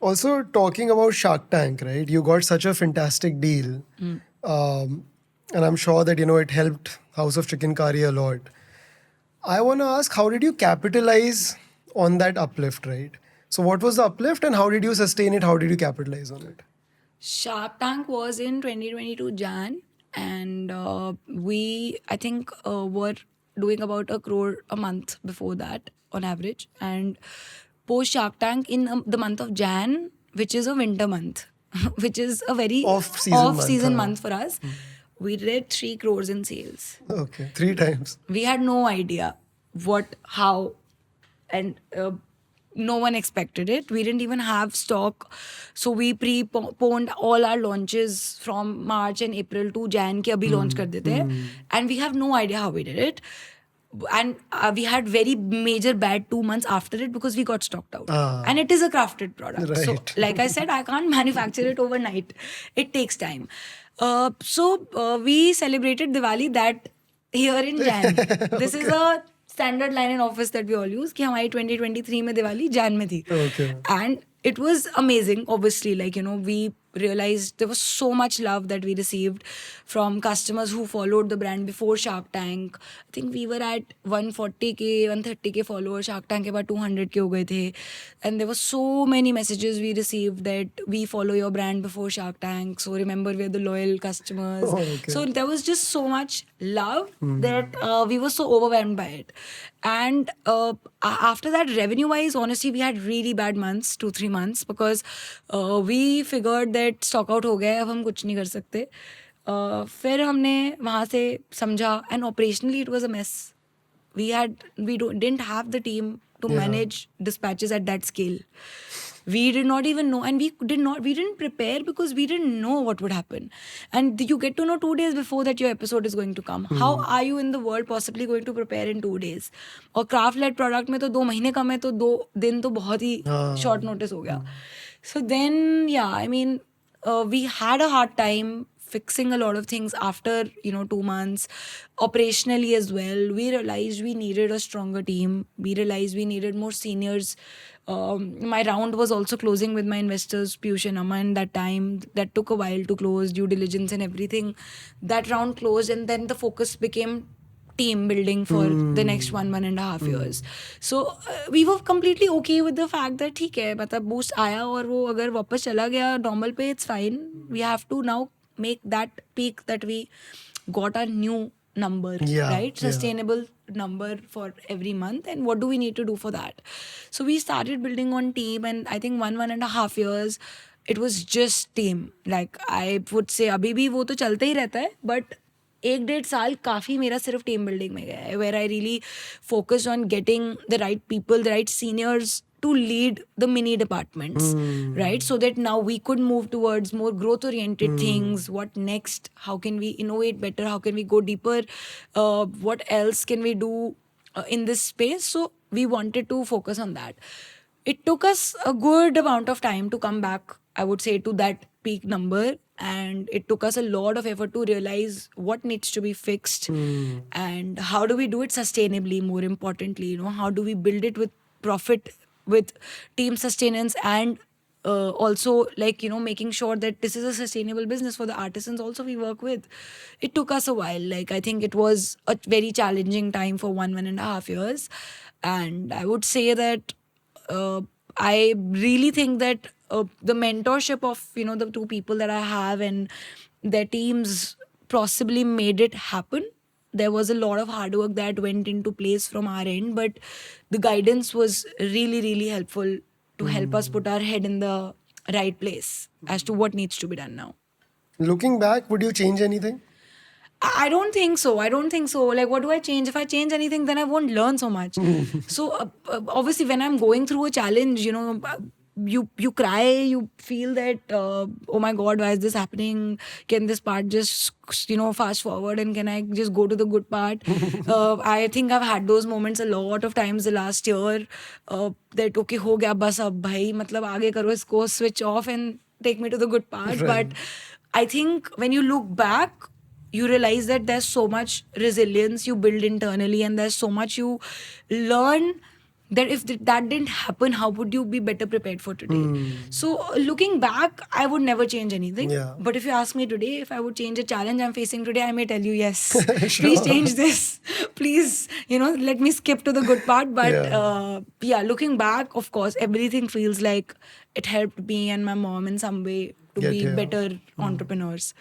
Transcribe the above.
Also, talking about Shark Tank, right? You got such a fantastic deal. And I'm sure that, it helped House of Chicken Curry a lot. I want to ask, how did you capitalize on that uplift, right? So, what was the uplift and how did you sustain it? How did you capitalize on it? Shark Tank was in 2022 Jan, and I think, were doing about 1 crore a month before that on average. And post Shark Tank in the month of Jan, which is a winter month, which is a very Off-season off month. season Huh? month for us, we did 3 crores in sales. Okay, 3 times. We had no idea how, and no one expected it. We didn't even have stock, so we preponed all our launches from March and April to Jan ke abhi launch kar dete hain. And we have no idea how we did it. And we had very major bad 2 months after it because we got stocked out. And it is a crafted product. So, Right. like I said, I can't manufacture it overnight. It takes time. So we celebrated Diwali that here in Jan. This is a standard line in office that we all use कि हमारी 2023 में Diwali Jan में थी. Okay. And it was amazing, obviously. Like, we realized there was so much love that we received from customers who followed the brand before Shark Tank. I think we were at 140K, 130K followers. Shark Tank के बाद 200K हो गए थे. And there were so many messages we received that we follow your brand before Shark Tank. So remember, we're the loyal customers. Oh, okay. So there was just so much love that we were so overwhelmed by it. And after that, revenue-wise, honestly, we had really bad months, 2-3 months, because we figured that stock out हो गया है, अब हम कुछ नहीं कर सकते. फिर हमने वहाँ से समझा, and operationally it was a mess. We didn't have the team to manage dispatches at that scale. We did not even know, and we didn't prepare because we didn't know what would happen. And you get to know 2 days before that your episode is going to come. How are you in the world possibly going to prepare in 2 days? और craft led product में तो 2 महीने कम है, तो 2 दिन तो बहुत ही short notice हो गया. So then, yeah, I mean, we had a hard time fixing a lot of things after 2 months. Operationally as well, we realized we needed a stronger team. We realized we needed more seniors. My round was also closing with my investors, Piyush and Aman, that time. That took a while to close, due diligence and everything. That round closed, and then the focus became team building for the next 1.5 years. So we were completely okay with the fact that ठीक है, मतलब boost आया और वो अगर वापस चला गया normal पे, it's fine. We have to now make that peak that we got a new number, right? Sustainable number for every month. And what do we need to do for that? So we started building on team, and I think 1.5 years it was just team. Like, I would say अभी भी वो तो चलते ही रहता है, but 1-1.5 साल काफ़ी मेरा सिर्फ टीम बिल्डिंग में गया है, where I really focused on getting the right people, the right seniors to lead the mini departments, right? So that now we could move towards more growth oriented things. What next? How can we innovate better? How can we go deeper? What else can we do in this space? So we wanted to focus on that. It took us a good amount of time to come back, I would say, to that peak number. And it took us a lot of effort to realize what needs to be fixed and how do we do it sustainably. More importantly, how do we build it with profit, with team sustenance, and also, like, making sure that this is a sustainable business for the artisans also we work with. It took us a while. Like, I think it was a very challenging time for 1.5 years. And I would say that I really think that the mentorship of the 2 people that I have and their teams possibly made it happen. There was a lot of hard work that went into place from our end, but the guidance was really, really helpful to help us put our head in the right place as to what needs to be done now. Looking back, would you change anything? I don't think so. Like, what do I change? If I change anything, then I won't learn so much. So obviously, when I'm going through a challenge, you cry, you feel that, oh my God, why is this happening? Can this part just, fast forward, and can I just go to the good part? I think I've had those moments a lot of times the last year, that, okay, ho gaya, bas ab bhai, matlab aage karo isko, switch off and take me to the good part. Right. But I think when you look back, you realize that there's so much resilience you build internally, and there's so much you learn that if that didn't happen, how would you be better prepared for today? So looking back, I would never change anything. Yeah. But if you ask me today if I would change a challenge I'm facing today, I may tell you yes. Please change this. Please, let me skip to the good part. But looking back, of course, everything feels like it helped me and my mom in some way to Get be here. better entrepreneurs.